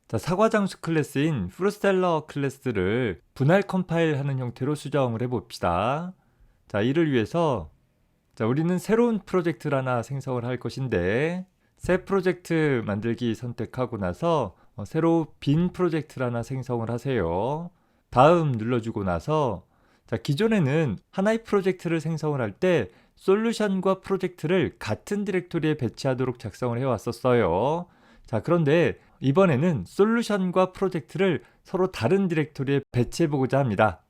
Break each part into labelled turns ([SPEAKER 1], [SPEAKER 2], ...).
[SPEAKER 1] 자, 사과장수 클래스인 프루스텔러 클래스를 분할 컴파일하는 형태로 수정을 해봅시다. 자, 이를 위해서 우리는 새로운 프로젝트를 하나 생성을 할 것인데 새 프로젝트 만들기 선택하고 나서 새로 빈 프로젝트를 하나 생성을 하세요. 다음 눌러주고 나서 기존에는 하나의 프로젝트를 생성을 할 때 솔루션과 프로젝트를 같은 디렉토리에 배치하도록 작성을 해왔었어요. 자, 그런데 이번에는 솔루션과 프로젝트를 서로 다른 디렉토리에 배치해 보고자 합니다.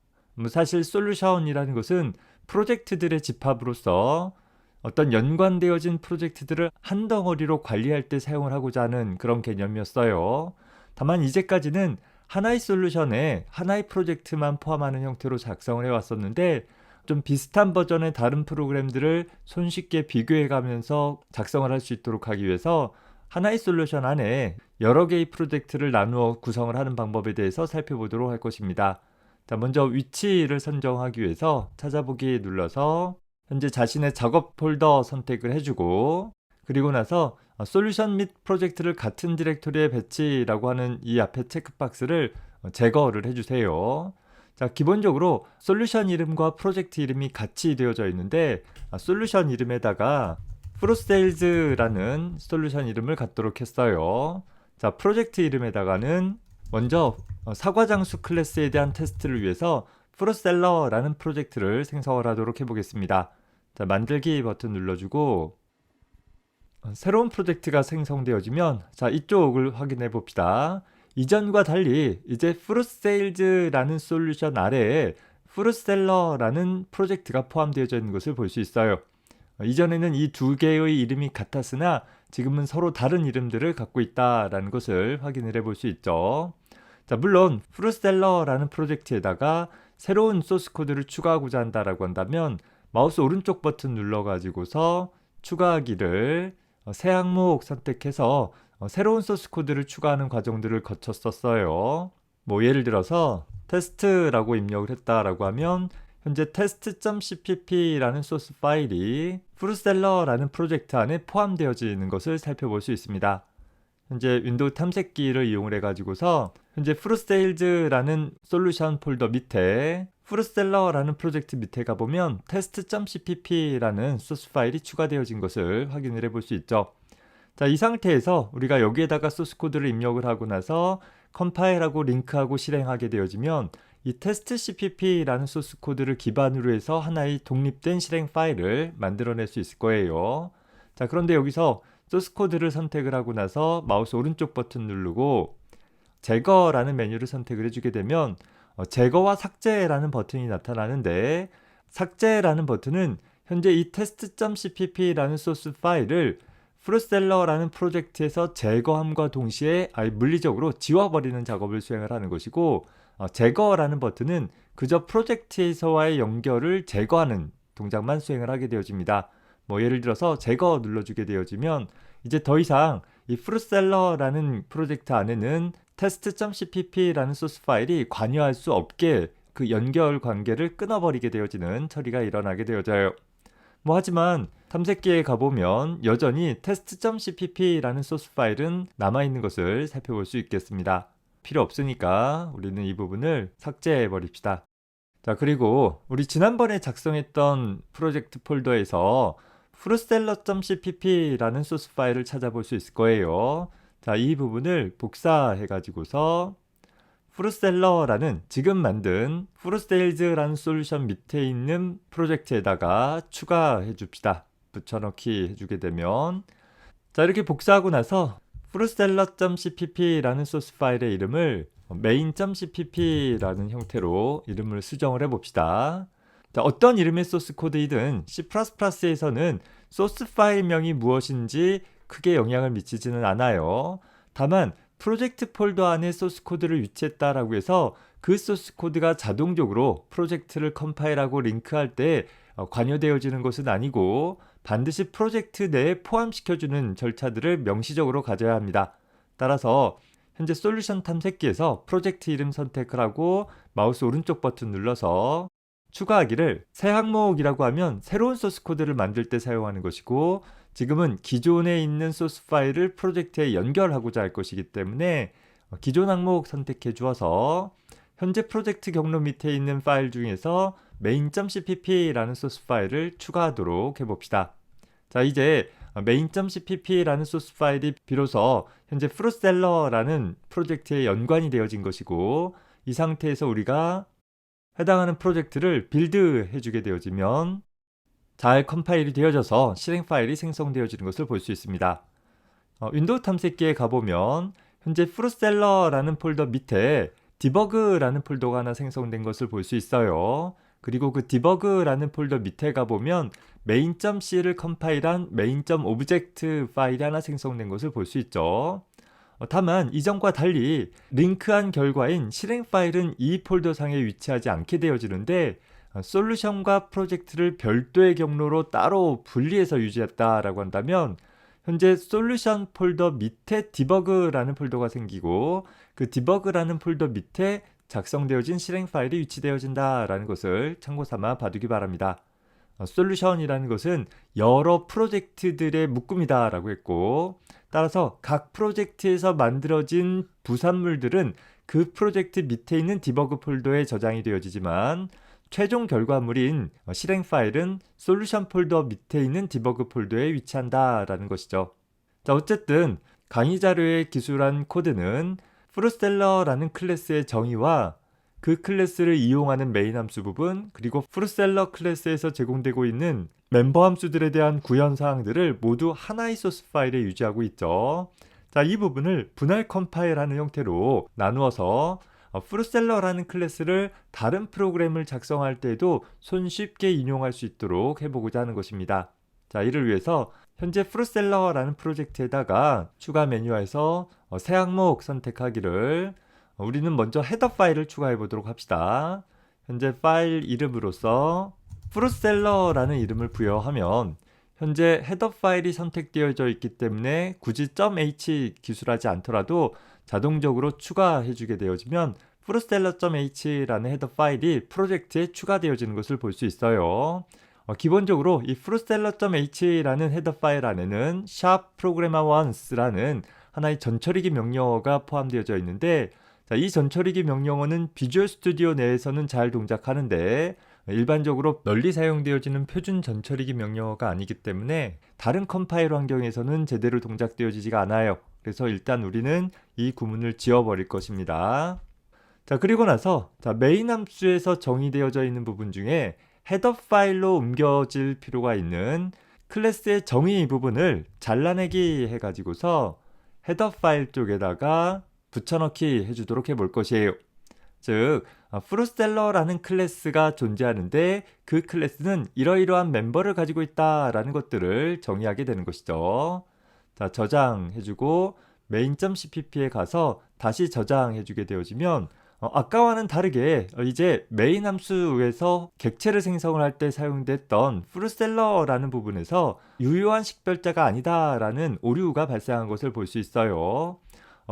[SPEAKER 1] 사실 솔루션이라는 것은 프로젝트들의 집합으로서 어떤 연관되어진 프로젝트들을 한 덩어리로 관리할 때 사용을 하고자 하는 그런 개념이었어요. 다만 이제까지는 하나의 솔루션에 하나의 프로젝트만 포함하는 형태로 작성을 해왔었는데 좀 비슷한 버전의 다른 프로그램들을 손쉽게 비교해 가면서 작성을 할 수 있도록 하기 위해서 하나의 솔루션 안에 여러 개의 프로젝트를 나누어 구성을 하는 방법에 대해서 살펴보도록 할 것입니다. 자, 먼저 위치를 선정하기 위해서 찾아보기 눌러서 현재 자신의 작업 폴더 선택을 해주고, 그리고 나서 솔루션 및 프로젝트를 같은 디렉토리에 배치라고 하는 이 앞에 체크박스를 제거를 해주세요. 자, 기본적으로 솔루션 이름과 프로젝트 이름이 같이 되어져 있는데 솔루션 이름에다가 프로세일즈라는 솔루션 이름을 갖도록 했어요. 자, 프로젝트 이름에다가는 먼저 사과장수 클래스에 대한 테스트를 위해서 프로셀러라는 프로젝트를 생성을 하도록 해보겠습니다. 자, 만들기 버튼 눌러주고 새로운 프로젝트가 생성되어지면 자, 이쪽을 확인해 봅시다. 이전과 달리 이제 프루세일즈라는 솔루션 아래에 프루셀러라는 프로젝트가 포함되어져 있는 것을 볼 수 있어요. 이전에는 이 두 개의 이름이 같았으나 지금은 서로 다른 이름들을 갖고 있다라는 것을 확인을 해볼 수 있죠. 자, 물론 프루셀러라는 프로젝트에다가 새로운 소스 코드를 추가하고자 한다라고 한다면 마우스 오른쪽 버튼 눌러가지고서 추가하기를 새 항목 선택해서 새로운 소스 코드를 추가하는 과정들을 거쳤었어요. 뭐 예를 들어서 테스트라고 입력을 했다라고 하면 현재 test.cpp라는 소스 파일이 프루셀러라는 프로젝트 안에 포함되어지는 것을 살펴볼 수 있습니다. 현재 윈도우 탐색기를 이용을 해가지고서 현재 프루세일즈라는 솔루션 폴더 밑에 프루셀러라는 프로젝트 밑에 가보면 test.cpp라는 소스 파일이 추가되어진 것을 확인을 해볼 수 있죠. 자, 이 상태에서 우리가 여기에다가 소스 코드를 입력을 하고 나서 컴파일하고 링크하고 실행하게 되어지면 이 test.cpp라는 소스 코드를 기반으로 해서 하나의 독립된 실행 파일을 만들어낼 수 있을 거예요. 자, 그런데 여기서 소스 코드를 선택을 하고 나서 마우스 오른쪽 버튼 누르고 제거라는 메뉴를 선택을 해주게 되면 제거와 삭제라는 버튼이 나타나는데, 삭제라는 버튼은 현재 이 test.cpp라는 소스 파일을 프루셀러라는 프로젝트에서 제거함과 동시에 아예 물리적으로 지워버리는 작업을 수행을 하는 것이고, 제거라는 버튼은 그저 프로젝트에서와의 연결을 제거하는 동작만 수행을 하게 되어집니다. 뭐 예를 들어서 제거 눌러주게 되어지면 이제 더 이상 이 프루셀러라는 프로젝트 안에는 test.cpp라는 소스 파일이 관여할 수 없게 그 연결 관계를 끊어버리게 되어지는 처리가 일어나게 되어져요. 뭐 하지만 탐색기에 가보면 여전히 test.cpp라는 소스 파일은 남아있는 것을 살펴볼 수 있겠습니다. 필요 없으니까 우리는 이 부분을 삭제해 버립시다. 자, 그리고 우리 지난번에 작성했던 프로젝트 폴더에서 프루셀러.cpp라는 소스 파일을 찾아볼 수 있을 거예요. 자, 이 부분을 복사해 가지고서 프루셀러라는 지금 만든 프루세일즈라는 솔루션 밑에 있는 프로젝트에다가 추가해 줍시다. 붙여넣기 해주게 되면 자, 이렇게 복사하고 나서 프루셀러.cpp라는 소스 파일의 이름을 main.cpp라는 형태로 이름을 수정을 해봅시다. 자, 어떤 이름의 소스 코드이든 C++에서는 소스 파일명이 무엇인지 크게 영향을 미치지는 않아요. 다만 프로젝트 폴더 안에 소스 코드를 위치했다라고 해서 그 소스 코드가 자동적으로 프로젝트를 컴파일하고 링크할 때 관여되어지는 것은 아니고 반드시 프로젝트 내에 포함시켜주는 절차들을 명시적으로 가져야 합니다. 따라서 현재 솔루션 탐색기에서 프로젝트 이름 선택을 하고 마우스 오른쪽 버튼 눌러서 추가하기를 새 항목이라고 하면 새로운 소스 코드를 만들 때 사용하는 것이고, 지금은 기존에 있는 소스 파일을 프로젝트에 연결하고자 할 것이기 때문에 기존 항목 선택해 주어서 현재 프로젝트 경로 밑에 있는 파일 중에서 main.cpp라는 소스 파일을 추가하도록 해봅시다. 자, 이제 main.cpp라는 소스 파일이 비로소 현재 프로셀러라는 프로젝트에 연관이 되어진 것이고, 이 상태에서 우리가 해당하는 프로젝트를 빌드해 주게 되어지면 잘 컴파일이 되어져서 실행 파일이 생성되어지는 것을 볼 수 있습니다. 윈도우 탐색기에 가보면 현재 프로셀러라는 폴더 밑에 디버그라는 폴더가 하나 생성된 것을 볼 수 있어요. 그리고 그 디버그라는 폴더 밑에 가보면 main.c를 컴파일한 main.object 파일이 하나 생성된 것을 볼 수 있죠. 다만 이전과 달리 링크한 결과인 실행 파일은 이 폴더 상에 위치하지 않게 되어지는데, 솔루션과 프로젝트를 별도의 경로로 따로 분리해서 유지했다라고 한다면 현재 솔루션 폴더 밑에 디버그라는 폴더가 생기고, 그 디버그라는 폴더 밑에 작성되어진 실행 파일이 위치되어진다라는 것을 참고 삼아 봐두기 바랍니다. 솔루션이라는 것은 여러 프로젝트들의 묶음이다 라고 했고, 따라서 각 프로젝트에서 만들어진 부산물들은 그 프로젝트 밑에 있는 디버그 폴더에 저장이 되어지지만, 최종 결과물인 실행 파일은 솔루션 폴더 밑에 있는 디버그 폴더에 위치한다 라는 것이죠. 자, 어쨌든 강의 자료에 기술한 코드는 프로셀러라는 클래스의 정의와 그 클래스를 이용하는 메인 함수 부분, 그리고 프로셀러 클래스에서 제공되고 있는 멤버 함수들에 대한 구현 사항들을 모두 하나의 소스 파일에 유지하고 있죠. 자, 이 부분을 분할 컴파일하는 형태로 나누어서 프로셀러라는 클래스를 다른 프로그램을 작성할 때에도 손쉽게 인용할 수 있도록 해보고자 하는 것입니다. 자, 이를 위해서 현재 프로셀러라는 프로젝트에다가 추가 메뉴에서 새 항목 선택하기를, 우리는 먼저 헤더 파일을 추가해 보도록 합시다. 현재 파일 이름으로서 프로셀러라는 이름을 부여하면 현재 헤더 파일이 선택되어져 있기 때문에 굳이 .h 기술하지 않더라도 자동적으로 추가해 주게 되어지면 프로셀러.h라는 헤더 파일이 프로젝트에 추가되어지는 것을 볼 수 있어요. 기본적으로 이 프로셀러.h라는 헤더 파일 안에는 #programmer_once라는 하나의 전처리기 명령어가 포함되어져 있는데, 자, 이 전처리기 명령어는 비주얼 스튜디오 내에서는 잘 동작하는데 일반적으로 널리 사용되어지는 표준 전처리기 명령어가 아니기 때문에 다른 컴파일 환경에서는 제대로 동작되어지지가 않아요. 그래서 일단 우리는 이 구문을 지워버릴 것입니다. 자, 그리고 나서 메인 함수에서 정의되어져 있는 부분 중에 헤더 파일로 옮겨질 필요가 있는 클래스의 정의 부분을 잘라내기 해가지고서 헤더 파일 쪽에다가 붙여넣기 해주도록 해볼 것이에요. 즉, 프로셀러라는 클래스가 존재하는데 그 클래스는 이러이러한 멤버를 가지고 있다라는 것들을 정의하게 되는 것이죠. 자, 저장해주고 main.cpp에 가서 다시 저장해주게 되어지면 아까와는 다르게 이제 메인 함수에서 객체를 생성을 할 때 사용됐던 프로셀러라는 부분에서 유효한 식별자가 아니다라는 오류가 발생한 것을 볼 수 있어요.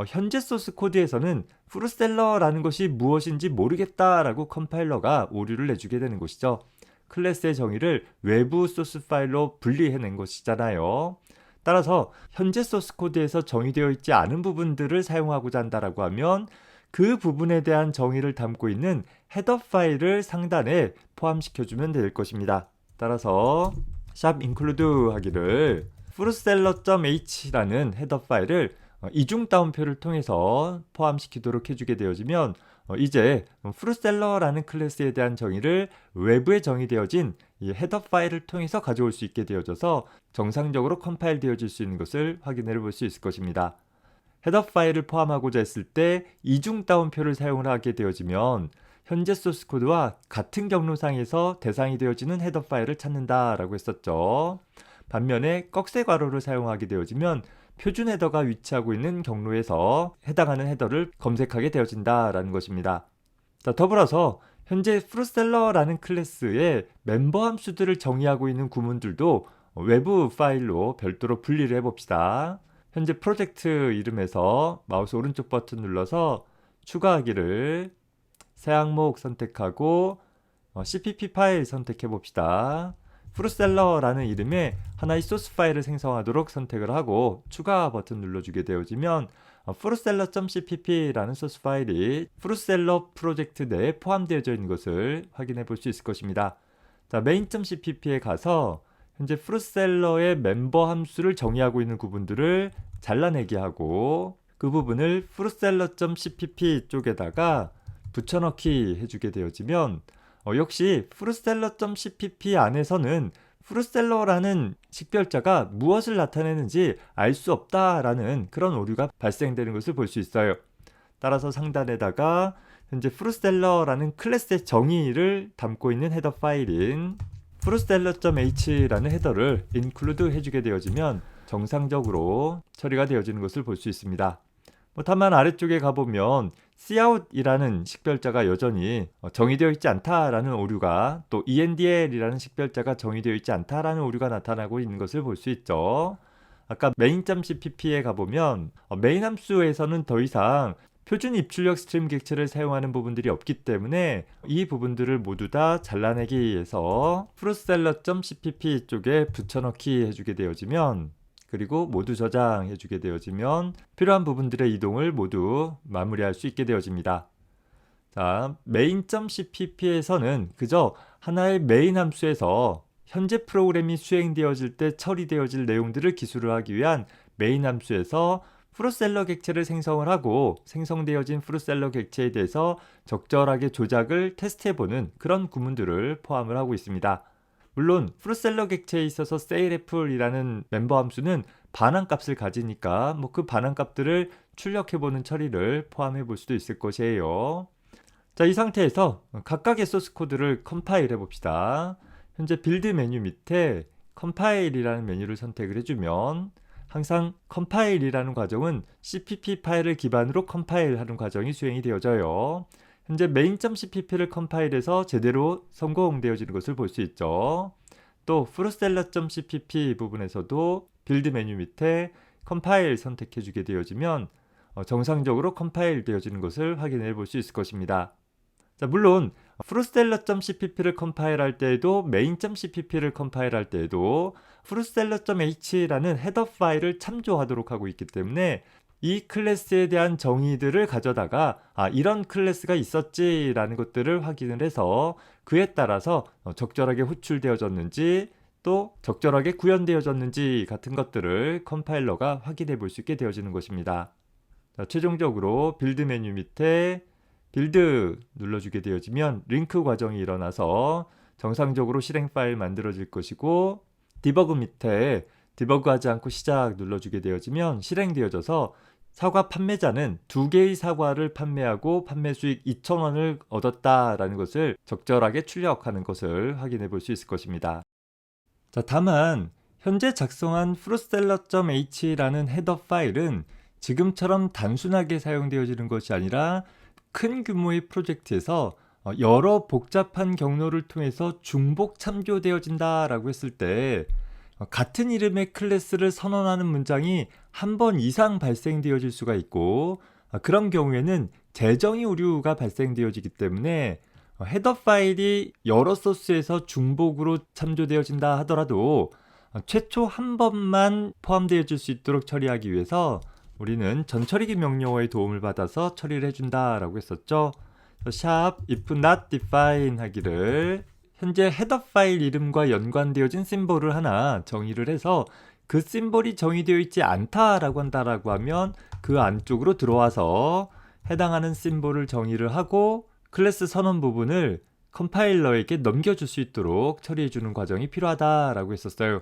[SPEAKER 1] 현재 소스 코드에서는 프로셀러라는 것이 무엇인지 모르겠다라고 컴파일러가 오류를 내주게 되는 것이죠. 클래스의 정의를 외부 소스 파일로 분리해낸 것이잖아요. 따라서 현재 소스 코드에서 정의되어 있지 않은 부분들을 사용하고자 한다라고 하면 그 부분에 대한 정의를 담고 있는 헤더 파일을 상단에 포함시켜주면 될 것입니다. 따라서 샵 include 하기를 프로셀러.h라는 헤더 파일을 이중 따옴표를 통해서 포함시키도록 해주게 되어지면 이제 프로셀러라는 클래스에 대한 정의를 외부에 정의되어진 이 헤더 파일을 통해서 가져올 수 있게 되어져서 정상적으로 컴파일 되어질 수 있는 것을 확인해 볼 수 있을 것입니다. 헤더 파일을 포함하고자 했을 때 이중 따옴표를 사용을 하게 되어지면 현재 소스 코드와 같은 경로상에서 대상이 되어지는 헤더 파일을 찾는다라고 했었죠. 반면에 꺽쇠 괄호를 사용하게 되어지면 표준 헤더가 위치하고 있는 경로에서 해당하는 헤더를 검색하게 되어진다라는 것입니다. 자, 더불어서 현재 프로셀러라는 클래스의 멤버 함수들을 정의하고 있는 구문들도 외부 파일로 별도로 분리를 해봅시다. 현재 프로젝트 이름에서 마우스 오른쪽 버튼 눌러서 추가하기를 새 항목 선택하고 cpp 파일 선택해 봅시다. 프로셀러라는 이름의 하나의 소스 파일을 생성하도록 선택을 하고 추가 버튼 눌러주게 되어지면 fruitseller.cpp라는 소스 파일이 fruitseller 프로젝트 내에 포함되어져 있는 것을 확인해 볼 수 있을 것입니다. 자, main.cpp에 가서 현재 fruitseller의 멤버 함수를 정의하고 있는 구분들을 잘라내기 하고 그 부분을 fruitseller.cpp 쪽에다가 붙여넣기 해주게 되어지면 역시 fruitseller.cpp 안에서는 fruitseller라는 식별자가 무엇을 나타내는지 알 수 없다라는 그런 오류가 발생되는 것을 볼 수 있어요. 따라서 상단에다가 현재 fruitseller라는 클래스의 정의를 담고 있는 헤더 파일인 fruitseller.h라는 헤더를 include 해주게 되어지면 정상적으로 처리가 되어지는 것을 볼 수 있습니다. 다만 아래쪽에 가보면 cout이라는 식별자가 여전히 정의되어 있지 않다라는 오류가 또 endl이라는 식별자가 정의되어 있지 않다라는 오류가 나타나고 있는 것을 볼 수 있죠. 아까 main.cpp에 가보면 메인 함수에서는 더 이상 표준 입출력 스트림 객체를 사용하는 부분들이 없기 때문에 이 부분들을 모두 다 잘라내기 위해서 fruitseller.cpp 쪽에 붙여넣기 해주게 되어지면 그리고 모두 저장해주게 되어지면 필요한 부분들의 이동을 모두 마무리할 수 있게 되어집니다. 자, main.cpp에서는 그저 하나의 메인 함수에서 현재 프로그램이 수행되어질 때 처리되어질 내용들을 기술을 하기 위한 메인 함수에서 fruitseller 객체를 생성을 하고 생성되어진 fruitseller 객체에 대해서 적절하게 조작을 테스트해보는 그런 구문들을 포함을 하고 있습니다. 물론 fruitseller 객체에 있어서 sailApple이라는 멤버 함수는 반환값을 가지니까 그 반환값들을 출력해보는 처리를 포함해 볼 수도 있을 것이에요. 자, 이 상태에서 각각의 소스 코드를 컴파일 해봅시다. 현재 빌드 메뉴 밑에 컴파일이라는 메뉴를 선택을 해주면 항상 컴파일이라는 과정은 cpp 파일을 기반으로 컴파일하는 과정이 수행이 되어져요. 현재 main.cpp를 컴파일해서 제대로 성공되어지는 것을 볼 수 있죠. 또 fruitseller.cpp 부분에서도 빌드 메뉴 밑에 컴파일 선택해 주게 되어지면 정상적으로 컴파일 되어지는 것을 확인해 볼 수 있을 것입니다. 자, 물론 fruitseller.cpp를 컴파일할 때에도 main.cpp를 컴파일할 때에도 fruitseller.h라는 헤더 파일을 참조하도록 하고 있기 때문에 이 클래스에 대한 정의들을 가져다가 이런 클래스가 있었지라는 것들을 확인을 해서 그에 따라서 적절하게 호출되어졌는지 또 적절하게 구현되어졌는지 같은 것들을 컴파일러가 확인해 볼 수 있게 되어지는 것입니다. 자, 최종적으로 빌드 메뉴 밑에 빌드 눌러주게 되어지면 링크 과정이 일어나서 정상적으로 실행 파일 만들어질 것이고 디버그 밑에 디버그하지 않고 시작 눌러주게 되어지면 실행되어져서 사과 판매자는 2개의 사과를 판매하고 판매 수익 2,000원을 얻었다라는 것을 적절하게 출력하는 것을 확인해 볼 수 있을 것입니다. 자, 다만 현재 작성한 fruitseller.h라는 헤더 파일은 지금처럼 단순하게 사용되어지는 것이 아니라 큰 규모의 프로젝트에서 여러 복잡한 경로를 통해서 중복 참조되어진다라고 했을 때 같은 이름의 클래스를 선언하는 문장이 한 번 이상 발생되어질 수가 있고 그런 경우에는 재정의 오류가 발생되어지기 때문에 헤더 파일이 여러 소스에서 중복으로 참조되어진다 하더라도 최초 한 번만 포함되어질 수 있도록 처리하기 위해서 우리는 전처리기 명령어의 도움을 받아서 처리를 해준다라고 했었죠. 샵 if not define 하기를 현재 헤더 파일 이름과 연관되어진 심볼을 하나 정의를 해서 그 심볼이 정의되어 있지 않다라고 한다라고 하면 그 안쪽으로 들어와서 해당하는 심볼을 정의를 하고 클래스 선언 부분을 컴파일러에게 넘겨줄 수 있도록 처리해주는 과정이 필요하다라고 했었어요.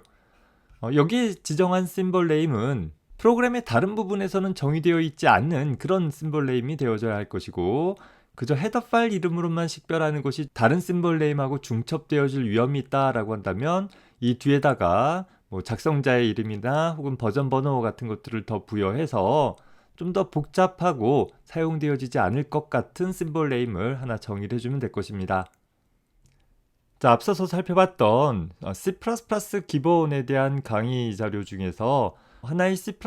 [SPEAKER 1] 여기 지정한 심볼 네임은 프로그램의 다른 부분에서는 정의되어 있지 않는 그런 심볼 네임이 되어져야 할 것이고 그저 헤더 파일 이름으로만 식별하는 것이 다른 심볼 네임하고 중첩되어질 위험이 있다라고 한다면 이 뒤에다가 작성자의 이름이나 혹은 버전 번호 같은 것들을 더 부여해서 좀 더 복잡하고 사용되어지지 않을 것 같은 심볼 네임을 하나 정의를 해주면 될 것입니다. 자, 앞서서 살펴봤던 C++ 기본에 대한 강의 자료 중에서 하나의 C++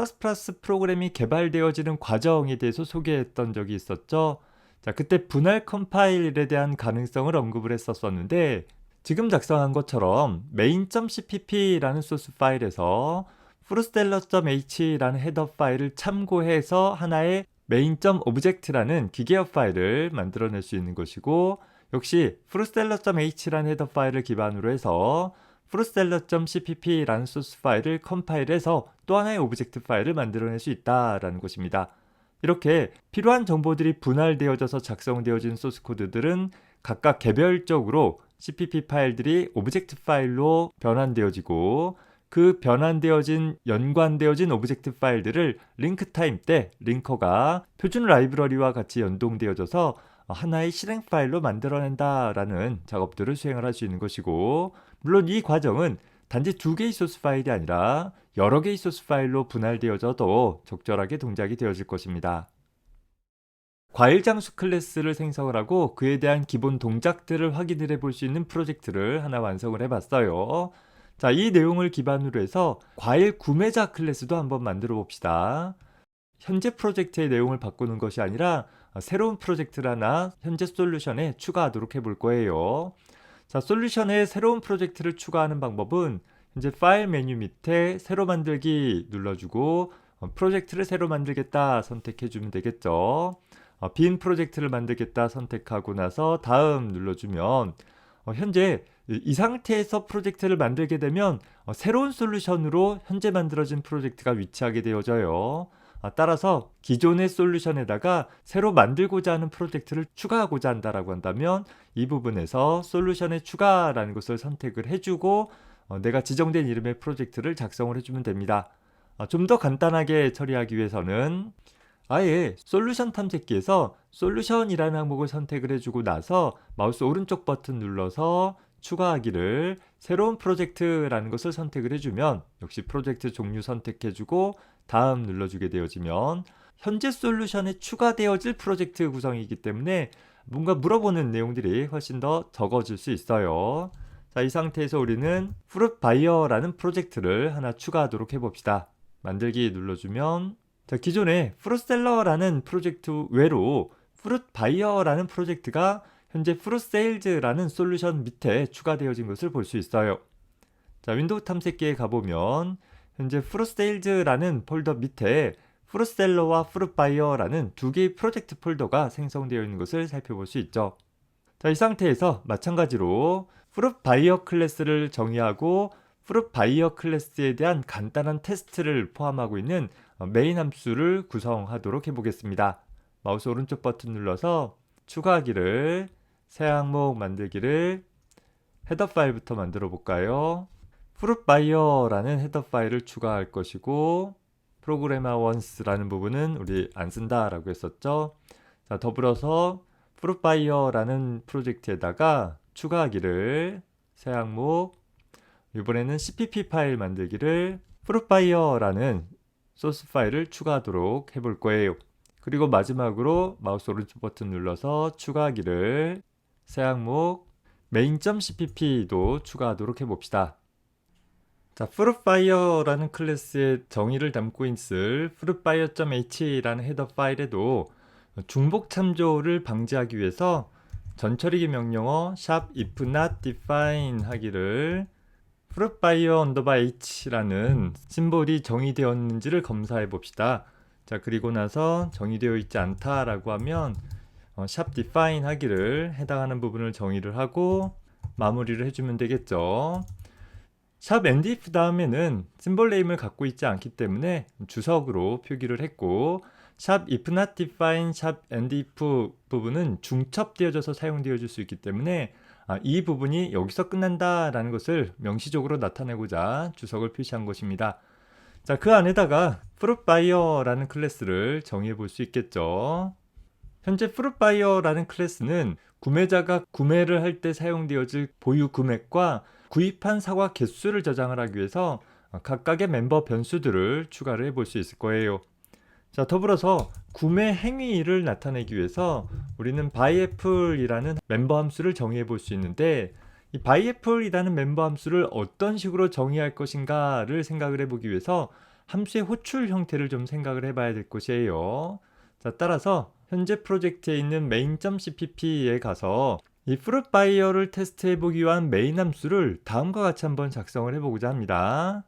[SPEAKER 1] 프로그램이 개발되어지는 과정에 대해서 소개했던 적이 있었죠. 자, 그때 분할 컴파일에 대한 가능성을 언급을 했었는데 지금 작성한 것처럼 main.cpp라는 소스 파일에서 fruitstellar.h라는 헤더 파일을 참고해서 하나의 main.object라는 기계어 파일을 만들어낼 수 있는 것이고, 역시 fruitstellar.h라는 헤더 파일을 기반으로 해서 fruitstellar.cpp라는 소스 파일을 컴파일해서 또 하나의 오브젝트 파일을 만들어낼 수 있다라는 것입니다. 이렇게 필요한 정보들이 분할되어져서 작성되어진 소스 코드들은 각각 개별적으로 CPP 파일들이 오브젝트 파일로 변환되어지고, 그 변환되어진 연관되어진 오브젝트 파일들을 링크 타임 때 링커가 표준 라이브러리와 같이 연동되어져서 하나의 실행 파일로 만들어낸다라는 작업들을 수행을 할 수 있는 것이고, 물론 이 과정은 단지 두 개의 소스 파일이 아니라 여러 개의 소스 파일로 분할되어져도 적절하게 동작이 되어질 것입니다. 과일 장수 클래스를 생성을 하고 그에 대한 기본 동작들을 확인을 해볼 수 있는 프로젝트를 하나 완성을 해봤어요. 자, 이 내용을 기반으로 해서 과일 구매자 클래스도 한번 만들어 봅시다. 현재 프로젝트의 내용을 바꾸는 것이 아니라 새로운 프로젝트를 하나 현재 솔루션에 추가하도록 해볼 거예요. 자, 솔루션에 새로운 프로젝트를 추가하는 방법은 현재 파일 메뉴 밑에 새로 만들기 눌러주고 프로젝트를 새로 만들겠다 선택해주면 되겠죠. 빈 프로젝트를 만들겠다 선택하고 나서 다음 눌러주면 현재 이 상태에서 프로젝트를 만들게 되면 새로운 솔루션으로 현재 만들어진 프로젝트가 위치하게 되어져요. 따라서 기존의 솔루션에다가 새로 만들고자 하는 프로젝트를 추가하고자 한다라고 한다면 이 부분에서 솔루션에 추가라는 것을 선택을 해주고 내가 지정된 이름의 프로젝트를 작성을 해주면 됩니다. 좀 더 간단하게 처리하기 위해서는 아예 솔루션 탐색기에서 솔루션이라는 항목을 선택을 해주고 나서 마우스 오른쪽 버튼 눌러서 추가하기를 새로운 프로젝트라는 것을 선택을 해주면 역시 프로젝트 종류 선택해주고 다음 눌러주게 되어지면 현재 솔루션에 추가되어질 프로젝트 구성이기 때문에 뭔가 물어보는 내용들이 훨씬 더 적어질 수 있어요. 자, 이 상태에서 우리는 fruit buyer라는 프로젝트를 하나 추가하도록 해봅시다. 만들기 눌러주면 자, 기존에 fruitstellar라는 프로젝트 외로 fruit buyer라는 프로젝트가 현재 fruit sales라는 솔루션 밑에 추가되어진 것을 볼 수 있어요. 자, 윈도우 탐색기에 가보면 현재 fruit sales라는 폴더 밑에 fruitstellar와 fruit buyer라는 두 개의 프로젝트 폴더가 생성되어 있는 것을 살펴볼 수 있죠. 자, 이 상태에서 마찬가지로 fruit buyer 클래스를 정의하고 fruit buyer 클래스에 대한 간단한 테스트를 포함하고 있는 메인 함수를 구성하도록 해보겠습니다. 마우스 오른쪽 버튼 눌러서 추가하기를 새 항목 만들기를 헤더 파일부터 만들어 볼까요? fruit buyer라는 헤더 파일을 추가할 것이고 프로그래머 once라는 부분은 우리 안 쓴다라고 했었죠. 자, 더불어서 fruit buyer라는 프로젝트에다가 추가하기를 새 항목 이번에는 cpp 파일 만들기를 fruit buyer라는 소스 파일을 추가하도록 해볼 거예요. 그리고 마지막으로 마우스 오른쪽 버튼 눌러서 추가하기를 새 항목 main.cpp도 추가하도록 해봅시다. 자, fruit buyer라는 클래스의 정의를 담고 있을 fruit buyer.h라는 헤더 파일에도 중복 참조를 방지하기 위해서 전처리기 명령어 if not define 하기를 fruit buyer _h라는 심볼이 정의되었는지를 검사해 봅시다. 자, 그리고 나서 정의되어 있지 않다라고 하면 define 하기를 해당하는 부분을 정의를 하고 마무리를 해주면 되겠죠. endif 다음에는 심볼 네임을 갖고 있지 않기 때문에 주석으로 표기를 했고 if not define endif 부분은 중첩되어져서 사용되어질 수 있기 때문에 이 부분이 여기서 끝난다라는 것을 명시적으로 나타내고자 주석을 표시한 것입니다. 자, 그 안에다가 fruit buyer라는 클래스를 정의해 볼 수 있겠죠. 현재 fruit buyer라는 클래스는 구매자가 구매를 할 때 사용되어질 보유 금액과 구입한 사과 개수를 저장을 하기 위해서 각각의 멤버 변수들을 추가를 해 볼 수 있을 거예요. 자, 더불어서 구매 행위를 나타내기 위해서 우리는 buyApple이라는 멤버 함수를 정의해 볼 수 있는데 이 buyApple이라는 멤버 함수를 어떤 식으로 정의할 것인가를 생각을 해보기 위해서 함수의 호출 형태를 좀 생각을 해봐야 될 것이에요. 자, 따라서 현재 프로젝트에 있는 main.cpp에 가서 이 fruit buyer를 테스트해보기 위한 메인 함수를 다음과 같이 한번 작성을 해보고자 합니다.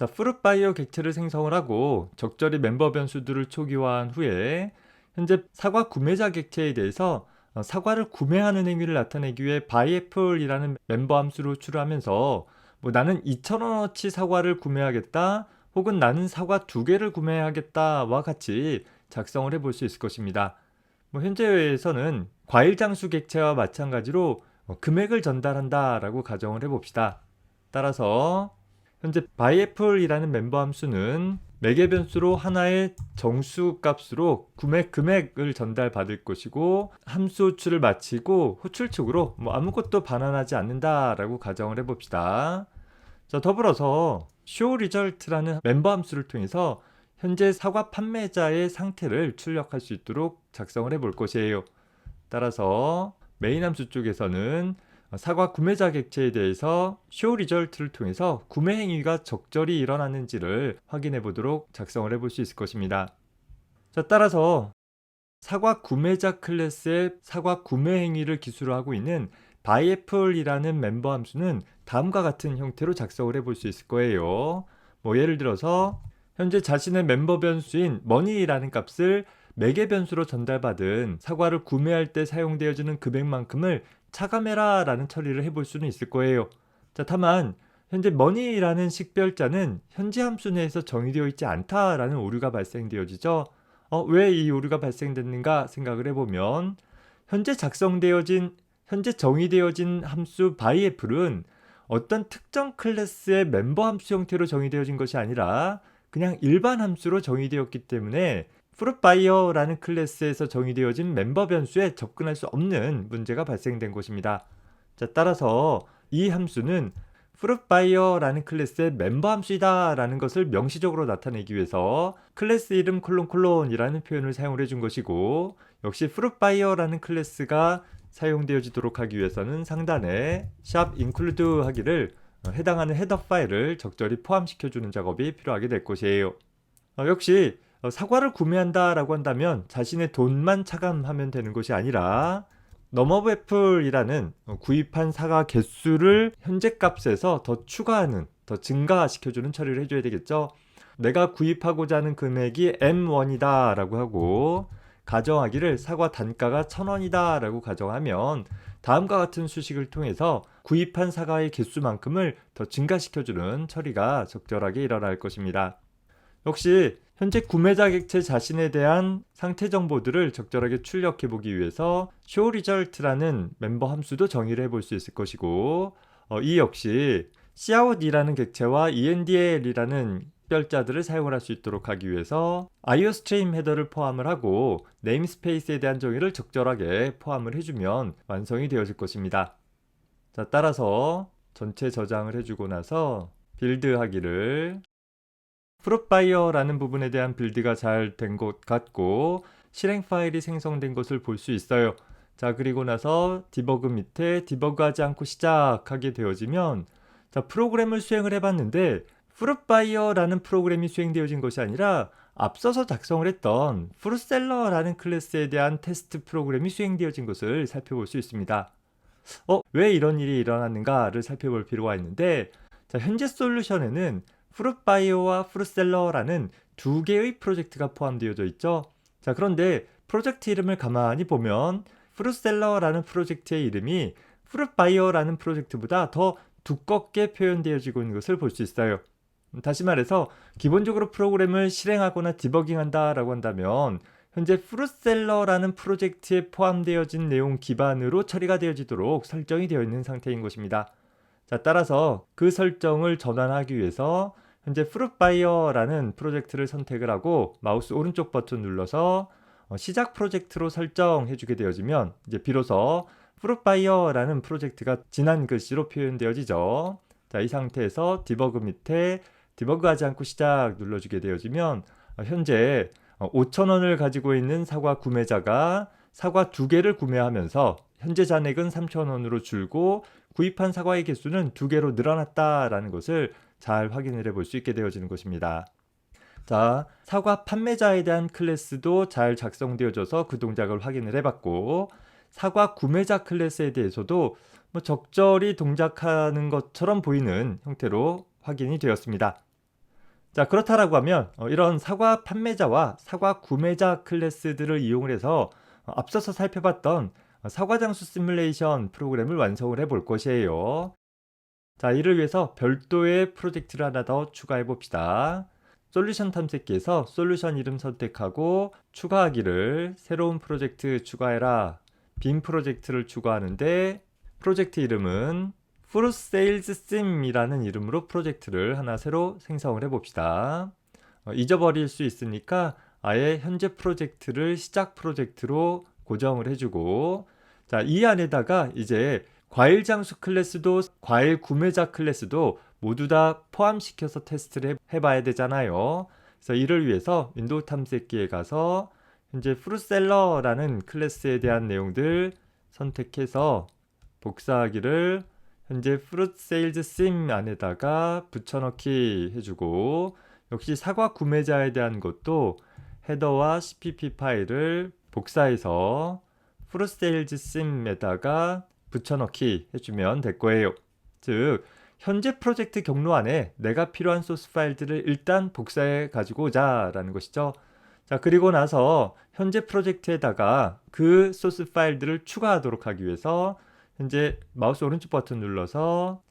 [SPEAKER 1] 자, fruit buyer 객체를 생성을 하고 적절히 멤버 변수들을 초기화한 후에 현재 사과 구매자 객체에 대해서 사과를 구매하는 행위를 나타내기 위해 buy apple이라는 멤버 함수를 호출하면서 뭐 나는 2,000원어치 사과를 구매하겠다 혹은 나는 사과 2개를 구매하겠다와 같이 작성을 해볼 수 있을 것입니다. 뭐 현재에서는 과일 장수 객체와 마찬가지로 금액을 전달한다 라고 가정을 해봅시다. 따라서 현재 buyApple이라는 멤버 함수는 매개 변수로 하나의 정수 값으로 구매 금액을 전달받을 것이고 함수 호출을 마치고 호출 측으로 뭐 아무것도 반환하지 않는다 라고 가정을 해봅시다. 자, 더불어서 showResult라는 멤버 함수를 통해서 현재 사과 판매자의 상태를 출력할 수 있도록 작성을 해볼 것이에요. 따라서 메인 함수 쪽에서는 사과 구매자 객체에 대해서 showResult를 통해서 구매 행위가 적절히 일어났는지를 확인해 보도록 작성을 해볼 수 있을 것입니다. 자, 따라서 사과 구매자 클래스의 사과 구매 행위를 기술로 하고 있는 buyApple이라는 멤버 함수는 다음과 같은 형태로 작성을 해볼 수 있을 거예요. 뭐 예를 들어서 현재 자신의 멤버 변수인 money라는 값을 매개 변수로 전달받은 사과를 구매할 때 사용되어지는 금액만큼을 차감해라 라는 처리를 해볼 수는 있을 거예요. 자, 다만 현재 money라는 식별자는 현재 함수 내에서 정의되어 있지 않다라는 오류가 발생되어지죠. 왜 이 오류가 발생됐는가 생각을 해보면 현재 정의되어진 함수 buyApple은 어떤 특정 클래스의 멤버 함수 형태로 정의되어진 것이 아니라 그냥 일반 함수로 정의되었기 때문에 fruit buyer라는 클래스에서 정의되어진 멤버 변수에 접근할 수 없는 문제가 발생된 것입니다. 자, 따라서 이 함수는 fruit buyer라는 클래스의 멤버 함수이다 라는 것을 명시적으로 나타내기 위해서 클래스 이름 콜론이라는 표현을 사용을 해준 것이고, 역시 fruit buyer라는 클래스가 사용되어지도록 하기 위해서는 상단에 샵 include 하기를 해당하는 헤더 파일을 적절히 포함시켜주는 작업이 필요하게 될 것이에요. 역시 사과를 구매한다 라고 한다면 자신의 돈만 차감하면 되는 것이 아니라 넘어브 애플이라는 구입한 사과 개수를 현재 값에서 더 추가하는, 더 증가시켜주는 처리를 해줘야 되겠죠. 내가 구입하고자 하는 금액이 M1이다 라고 하고 가정하기를 사과 단가가 1,000원이다 라고 가정하면 다음과 같은 수식을 통해서 구입한 사과의 개수만큼을 더 증가시켜주는 처리가 적절하게 일어날 것입니다. 역시 현재 구매자 객체 자신에 대한 상태 정보들을 적절하게 출력해 보기 위해서 showResult라는 멤버 함수도 정의를 해볼 수 있을 것이고, 이 역시 cout이라는 객체와 endel이라는 특별자들을 사용을 할 수 있도록 하기 위해서 iostream 헤더를 포함을 하고 네임스페이스에 대한 정의를 적절하게 포함을 해주면 완성이 되어질 것입니다. 자, 따라서 전체 저장을 해주고 나서 빌드하기를 fruit buyer라는 부분에 대한 빌드가 잘 된 것 같고 실행 파일이 생성된 것을 볼 수 있어요. 자, 그리고 나서 디버그 밑에 디버그하지 않고 시작하게 되어지면 자, 프로그램을 수행을 해봤는데 fruit buyer라는 프로그램이 수행되어진 것이 아니라 앞서서 작성을 했던 fruit seller라는 클래스에 대한 테스트 프로그램이 수행되어진 것을 살펴볼 수 있습니다. 왜 이런 일이 일어났는가를 살펴볼 필요가 있는데, 자, 현재 솔루션에는 fruit buyer와 fruit seller라는 두 개의 프로젝트가 포함되어져 있죠. 자, 그런데 프로젝트 이름을 가만히 보면 fruit seller라는 프로젝트의 이름이 fruit buyer라는 프로젝트보다 더 두껍게 표현되어지고 있는 것을 볼 수 있어요. 다시 말해서 기본적으로 프로그램을 실행하거나 디버깅한다 라고 한다면 현재 fruit seller라는 프로젝트에 포함되어진 내용 기반으로 처리가 되어지도록 설정이 되어 있는 상태인 것입니다. 자, 따라서 그 설정을 전환하기 위해서 현재 fruit buyer라는 프로젝트를 선택을 하고 마우스 오른쪽 버튼 눌러서 시작 프로젝트로 설정해 주게 되어지면 이제 비로소 fruit buyer라는 프로젝트가 진한 글씨로 표현되어지죠. 자, 이 상태에서 디버그 밑에 디버그하지 않고 시작 눌러주게 되어지면 현재 5,000원을 가지고 있는 사과 구매자가 사과 2개를 구매하면서 현재 잔액은 3,000원으로 줄고 구입한 사과의 개수는 2개로 늘어났다라는 것을 잘 확인을 해볼 수 있게 되어지는 것입니다. 자, 사과 판매자에 대한 클래스도 잘 작성되어져서 그 동작을 확인을 해봤고, 사과 구매자 클래스에 대해서도 적절히 동작하는 것처럼 보이는 형태로 확인이 되었습니다. 자, 그렇다라고 하면 이런 사과 판매자와 사과 구매자 클래스들을 이용을 해서 앞서서 살펴봤던 사과 장수 시뮬레이션 프로그램을 완성을 해볼 것이에요. 자, 이를 위해서 별도의 프로젝트를 하나 더 추가해 봅시다. 솔루션 탐색기에서 솔루션 이름 선택하고 추가하기를 새로운 프로젝트 추가해라. 빈 프로젝트를 추가하는데 프로젝트 이름은 Fruit Sales Sim이라는 이름으로 프로젝트를 하나 새로 생성을 해봅시다. 잊어버릴 수 있으니까 아예 현재 프로젝트를 시작 프로젝트로 고정을 해주고, 자, 이 안에다가 이제 과일 장수 클래스도 과일 구매자 클래스도 모두 다 포함시켜서 테스트를 해봐야 되잖아요. 그래서 이를 위해서 윈도우 탐색기에 가서 현재 프루셀러라는 클래스에 대한 내용들 선택해서 복사하기를 현재 프루트 세일즈 심 안에다가 붙여넣기 해주고, 역시 사과 구매자에 대한 것도 헤더와 cpp 파일을 복사해서 프루트 세일즈 심에다가 붙여넣기 해주면 될 거예요. 즉 현재 프로젝트 경로 안에 내가 필요한 소스 파일들을 일단 복사해 가지고 오자 라는 것이죠. 자, 그리고 나서 현재 프로젝트에다가 그 소스 파일들을 추가하도록 하기 위해서 현재 마우스 오른쪽 버튼 눌러서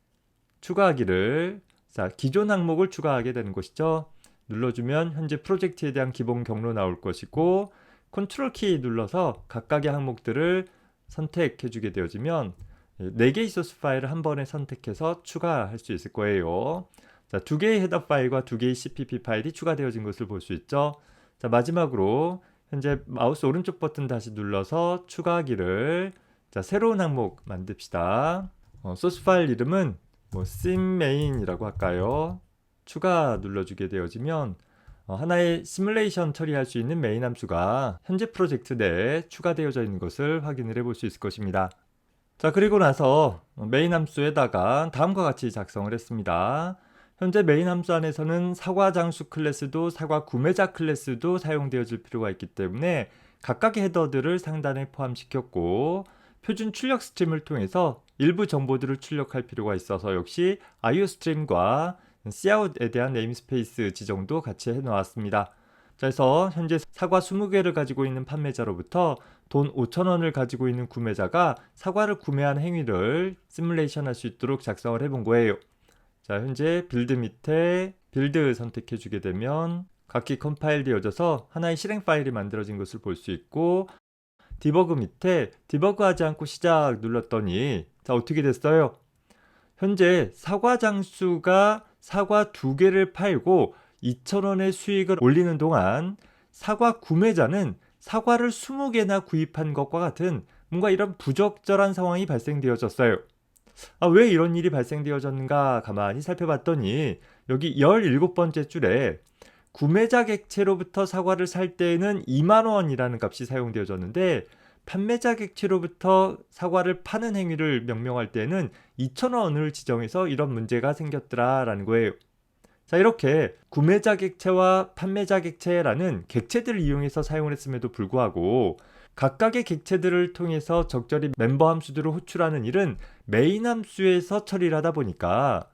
[SPEAKER 1] 추가하기를, 자, 기존 항목을 추가하게 되는 것이죠. 눌러주면 현재 프로젝트에 대한 기본 경로 나올 것이고, 컨트롤 키 눌러서 각각의 항목들을 선택해 주게 되어지면 4개의 소스 파일을 한 번에 선택해서 추가할 수 있을 거예요. 자, 2개의 헤더 파일과 2개의 cpp 파일이 추가되어진 것을 볼 수 있죠. 자, 마지막으로 현재 마우스 오른쪽 버튼 다시 눌러서 추가하기를, 자, 새로운 항목 만듭시다. 소스 파일 이름은 simmain이라고 할까요? 추가 눌러주게 되어지면 하나의 시뮬레이션 처리할 수 있는 메인 함수가 현재 프로젝트 내에 추가되어져 있는 것을 확인을 해볼 수 있을 것입니다. 자, 그리고 나서 메인 함수에다가 다음과 같이 작성을 했습니다. 현재 메인 함수 안에서는 사과 장수 클래스도 사과 구매자 클래스도 사용되어질 필요가 있기 때문에 각각의 헤더들을 상단에 포함시켰고, 표준 출력 스트림을 통해서 일부 정보들을 출력할 필요가 있어서 역시 IOStream과 cout에 대한 네임스페이스 지정도 같이 해놓았습니다. 자, 그래서 현재 사과 20개를 가지고 있는 판매자로부터 돈 5,000원을 가지고 있는 구매자가 사과를 구매한 행위를 시뮬레이션 할 수 있도록 작성을 해본 거예요. 자, 현재 빌드 밑에 빌드 선택해 주게 되면 각기 컴파일 되어져서 하나의 실행 파일이 만들어진 것을 볼 수 있고, 디버그 밑에 디버그 하지 않고 시작 눌렀더니 자, 어떻게 됐어요? 현재 사과 장수가 사과 2개를 팔고 2,000원의 수익을 올리는 동안 사과 구매자는 사과를 20개나 구입한 것과 같은 뭔가 이런 부적절한 상황이 발생되어졌어요. 왜 이런 일이 발생되어졌는가 가만히 살펴봤더니 여기 17번째 줄에 구매자 객체로부터 사과를 살 때에는 20,000원이라는 값이 사용되어졌는데, 판매자 객체로부터 사과를 파는 행위를 명명할 때는 2,000원을 지정해서 이런 문제가 생겼더라 라는 거예요. 자, 이렇게 구매자 객체와 판매자 객체라는 객체들을 이용해서 사용을 했음에도 불구하고 각각의 객체들을 통해서 적절히 멤버 함수들을 호출하는 일은 메인 함수에서 처리를 하다 보니까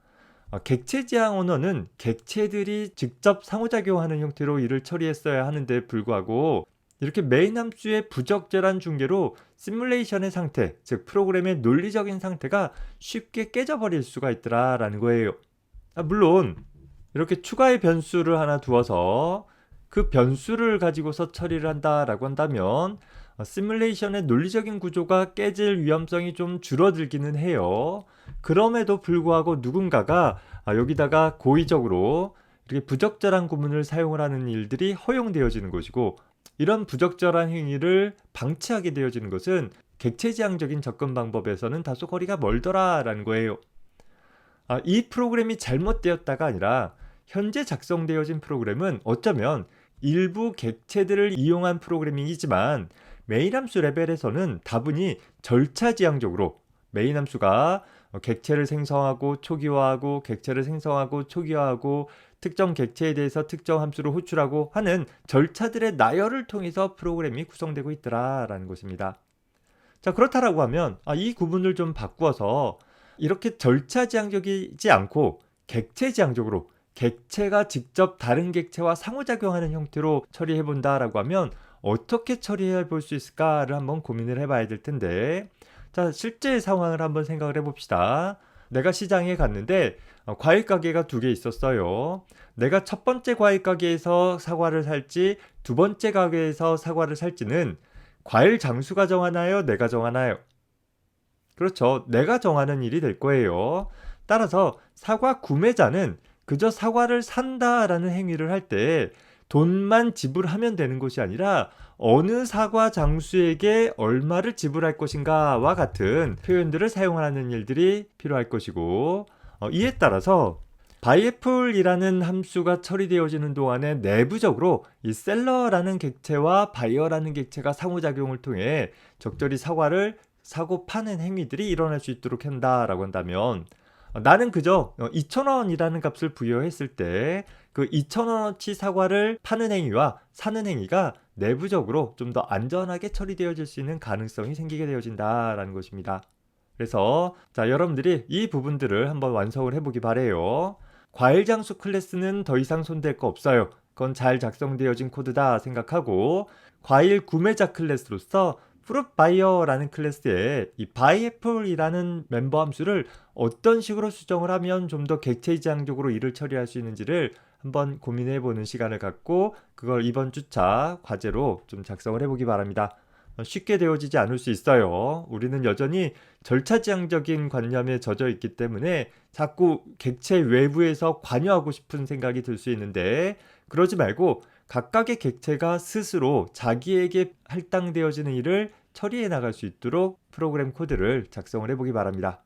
[SPEAKER 1] 객체 지향 언어는 객체들이 직접 상호작용하는 형태로 일을 처리했어야 하는데 불구하고 이렇게 메인 함수의 부적절한 중계로 시뮬레이션의 상태, 즉 프로그램의 논리적인 상태가 쉽게 깨져버릴 수가 있더라 라는 거예요. 물론 이렇게 추가의 변수를 하나 두어서 그 변수를 가지고서 처리를 한다라고 한다면 시뮬레이션의 논리적인 구조가 깨질 위험성이 좀 줄어들기는 해요. 그럼에도 불구하고 누군가가 여기다가 고의적으로 이렇게 부적절한 구문을 사용을 하는 일들이 허용되어지는 것이고, 이런 부적절한 행위를 방치하게 되어지는 것은 객체지향적인 접근 방법에서는 다소 거리가 멀더라 라는 거예요. 이 프로그램이 잘못되었다가 아니라 현재 작성되어진 프로그램은 어쩌면 일부 객체들을 이용한 프로그래밍이지만 메인 함수 레벨에서는 다분히 절차지향적으로 메인 함수가 객체를 생성하고 초기화하고 객체를 생성하고 초기화하고 특정 객체에 대해서 특정 함수를 호출하고 하는 절차들의 나열을 통해서 프로그램이 구성되고 있더라 라는 것입니다. 자, 그렇다라고 하면 이 구분을 좀 바꾸어서 이렇게 절차지향적이지 않고 객체지향적으로 객체가 직접 다른 객체와 상호작용하는 형태로 처리해 본다라고 하면 어떻게 처리해 볼 수 있을까를 한번 고민을 해봐야 될 텐데, 자, 실제 상황을 한번 생각을 해봅시다. 내가 시장에 갔는데 과일 가게가 두 개 있었어요. 내가 첫 번째 과일 가게에서 사과를 살지 두 번째 가게에서 사과를 살지는 과일 장수가 정하나요? 내가 정하나요? 그렇죠. 내가 정하는 일이 될 거예요. 따라서 사과 구매자는 그저 사과를 산다라는 행위를 할 때 돈만 지불하면 되는 것이 아니라 어느 사과 장수에게 얼마를 지불할 것인가와 같은 표현들을 사용하는 일들이 필요할 것이고, 이에 따라서 바이애플이라는 함수가 처리되어지는 동안에 내부적으로 이 셀러라는 객체와 바이어라는 객체가 상호작용을 통해 적절히 사과를 사고 파는 행위들이 일어날 수 있도록 한다라고 한다면, 나는 그저 2,000원이라는 값을 부여했을 때 그 2,000원어치 사과를 파는 행위와 사는 행위가 내부적으로 좀 더 안전하게 처리되어질 수 있는 가능성이 생기게 되어진다라는 것입니다. 그래서 자, 여러분들이 이 부분들을 한번 완성을 해보기 바래요. 과일 장수 클래스는 더 이상 손댈 거 없어요. 그건 잘 작성되어진 코드다 생각하고, 과일 구매자 클래스로서 프루트 바이어라는 클래스에 이 바이애플이라는 멤버 함수를 어떤 식으로 수정을 하면 좀 더 객체지향적으로 일을 처리할 수 있는지를 한번 고민해보는 시간을 갖고 그걸 이번 주차 과제로 좀 작성을 해보기 바랍니다. 쉽게 되어지지 않을 수 있어요. 우리는 여전히 절차지향적인 관념에 젖어 있기 때문에 자꾸 객체 외부에서 관여하고 싶은 생각이 들 수 있는데, 그러지 말고 각각의 객체가 스스로 자기에게 할당되어지는 일을 처리해 나갈 수 있도록 프로그램 코드를 작성을 해보기 바랍니다.